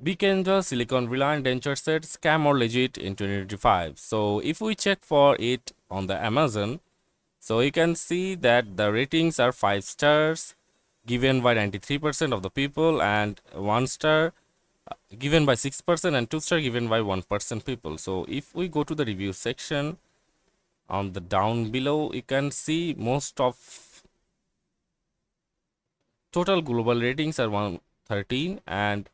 Bikenda Silicone Reline Denture Set, scam or legit in 2025. So if we check for it on the Amazon, so you can see that the ratings are 5 stars given by 93% of the people, and 1 star given by 6%, and 2 star given by 1% people. So if we go to the review section on the down below, you can see most of total global ratings are 113, and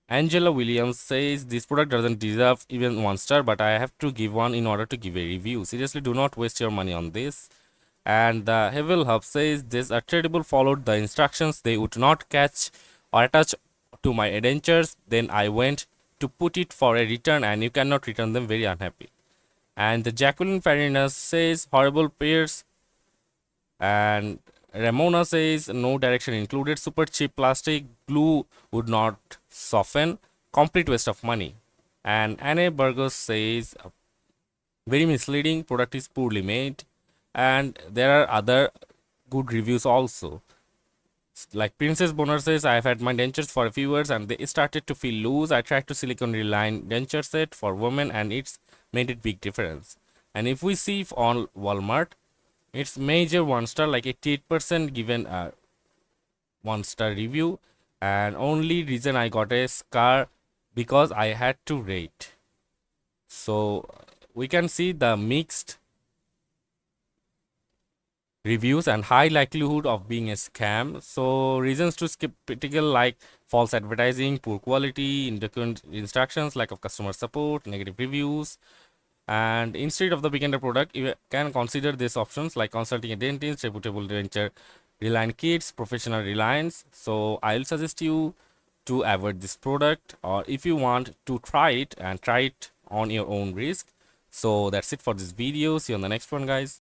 Angela Williams says this product doesn't deserve even 1 star, but I have to give one in order to give a review. Seriously, do not waste your money on this. And the Hevel Hub says this tradable followed the instructions. They would not catch or attach to my dentures. Then I went to put it for a return, and you cannot return them, very unhappy. And the Jacqueline Farinas says horrible pairs, and Ramona says no direction included, super cheap plastic, glue would not soften, complete waste of money. And Anne Burgos says very misleading, product is poorly made. And there are other good reviews also. Like Princess Bonner says, I've had my dentures for a few years and they started to feel loose. I tried to Silicone Reline denture set for women and it's made a big difference. And if we see on Walmart, it's major 1 star, like 88% given a 1 star review. And only reason I got a scar because I had to rate. So we can see the mixed reviews and high likelihood of being a scam. So reasons to skip critical like false advertising, poor quality, inadequate instructions, lack of customer support, negative reviews. And instead of the Bikenda product, you can consider these options like consulting a dentist, reputable denture Reline kits, professional reliance. So I'll suggest you to avoid this product, or if you want to try it and try it on your own risk. So that's it for this video. See you on the next one, guys.